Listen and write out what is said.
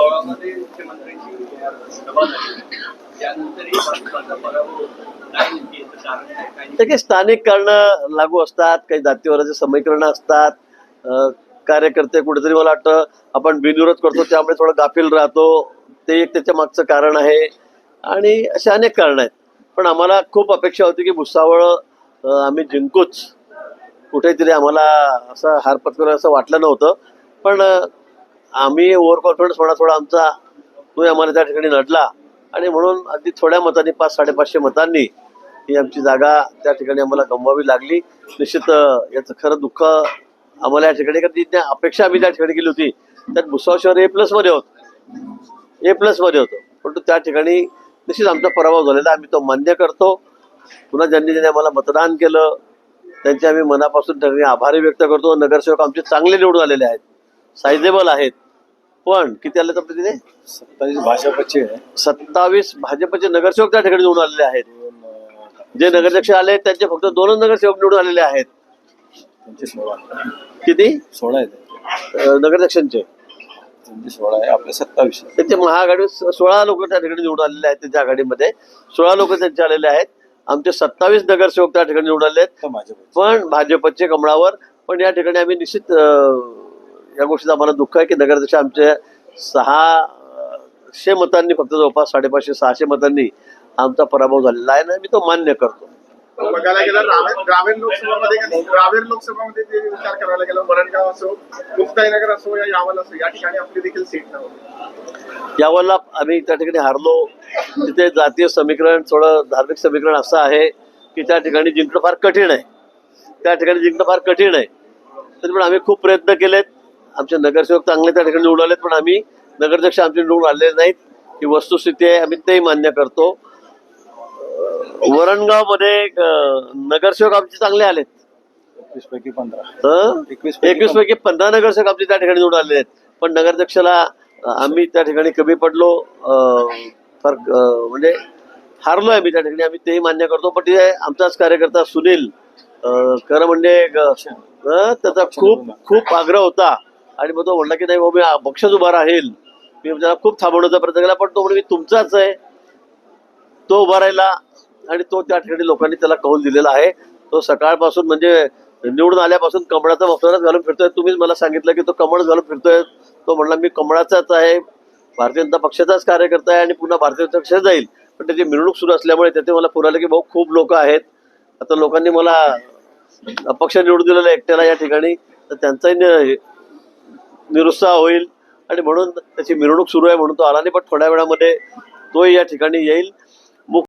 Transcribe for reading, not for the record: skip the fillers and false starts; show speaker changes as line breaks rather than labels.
गोव्यामध्ये मुख्यमंत्र्यांची सभा झाली त्यानंतरही भाजपाचा पराभव काय नेमकी याचं कारण काय?
ते काही स्थानिक कारणं लागू असतात, काही जातीवराचे समीकरणं असतात. कार्यकर्ते कुठेतरी मला वाटतं आपण बिनविरोध करतो त्यामुळे थोडं गाफील राहतो, ते एक त्याच्या मागचं कारण आहे. आणि असे अनेक कारणं आहेत. पण आम्हाला खूप अपेक्षा होती की भुसावळ आम्ही जिंकूच. कुठेतरी आम्हाला असं हार पत्करावं असं वाटलं नव्हतं. पण आम्ही ओव्हर कॉन्फिडन्स थोडा आमचा तोही आम्हाला त्या ठिकाणी नडला आणि म्हणून अगदी थोड्या मतांनी 500-550 मतांनी ही आमची जागा त्या ठिकाणी आम्हाला गमवावी लागली. निश्चित याचं खरं दुःख आम्हाला या ठिकाणी कारण जी अपेक्षा आम्ही त्या ठिकाणी केली होती त्यात भुसावळ शहर A+ मध्ये होतं, A+ मध्ये होतं. परंतु त्या ठिकाणी निश्चित आमचा पराभव झालेला आम्ही तो मान्य करतो. पुन्हा ज्यांनी आम्हाला मतदान केलं त्यांचे आम्ही मनापासून त्या ठिकाणी आभारी व्यक्त करतो. नगरसेवक आमचे चांगले निवडून आलेले आहेत, सायझेबल आहेत. पण किती आले तर तिथे
27 भाजपचे
27 भाजपचे नगरसेवक त्या ठिकाणी निवडून आलेले आहेत. जे नगराध्यक्ष आले त्यांचे फक्त 2 नगरसेवक निवडून आलेले आहेत.
त्यांचे 16
किती
16 आहेत
नगराध्यक्षांचे?
त्यांचे 16 आहे, आपले 27.
त्यांचे महाआघाडी 16 लोक त्या ठिकाणी निवडून आलेले आहेत. त्यांच्या आघाडीमध्ये 16 लोक त्यांचे आलेले आहेत. आमचे 27 नगरसेवक त्या ठिकाणी निवडून आले आहेत, पण भाजपचे कमळावर. पण या ठिकाणी आम्ही निश्चित या गोष्टीचं आम्हाला दुःख आहे की नगराध्यक्ष आमचे 600 मतांनी फक्त जवळपास 550-600 मतांनी आमचा पराभव झालेला आहे ना. मी तो मान्य करतो.
बघायला गेलं रावेर लोकसभामध्ये जे विचार करायला गेलं वरणगाव असो मुक्ताईनगर असो या यावल असो या ठिकाणी आपली देखील सीट नव्हती.
यावरला आम्ही त्या ठिकाणी हारलो. तिथे जातीय समीकरण थोडं धार्मिक समीकरण असं आहे की त्या ठिकाणी जिंकणं फार कठीण आहे. तरी पण आम्ही खूप प्रयत्न केलेत. आमचे नगरसेवक चांगले त्या ठिकाणी निवडून आलेत, पण आम्ही नगराध्यक्ष आमचे निवडून आलेले नाहीत ही वस्तुस्थिती आहे. आम्ही तेही मान्य करतो. वरणगावमध्ये नगरसेवक आमचे चांगले आलेत.
21 पैकी 15
21 पैकी 15 नगरसेवक आमचे त्या ठिकाणी निवडून आलेले आहेत. पण नगराध्यक्षाला आम्ही त्या ठिकाणी कमी पडलो, फार म्हणजे हारलोय आम्ही त्या ठिकाणी. आम्ही तेही मान्य करतो. पण ते आमचाच कार्यकर्ता सुनील खरं म्हणजे त्याचा खूप आग्रह होता आणि मग तो म्हणला की नाही बाबा मी पक्षच उभा राहील. मी त्याला खूप थांबवण्याचा प्रयत्न केला, पण तो म्हणजे मी तुमचाच आहे. तो उभा राहिला आणि तो त्या ठिकाणी लोकांनी त्याला कौल दिलेला आहे. तो सकाळपासून म्हणजे निवडून आल्यापासून कमळाचा मफलरच घालून फिरतोय. तुम्हीच मला सांगितलं की तो कमळ घालून फिरतोय. तो म्हणला मी कमळाचाच आहे, भारतीय जनता पक्षाचाच कार्यकर्ता आहे आणि पुन्हा भारतीय जनता पक्षात जाईल. पण त्याची मिरवणूक सुरू असल्यामुळे त्याचे मला पुराले की भाऊ खूप लोक आहेत. आता लोकांनी मला अपक्ष निवडून दिलेलं एकट्याला या ठिकाणी, तर त्यांचाही निरुत्साह होईल आणि म्हणून त्याची मिरवणूक सुरू आहे म्हणून तो आला नाही. पण थोड्या वेळामध्ये तोही या ठिकाणी येईल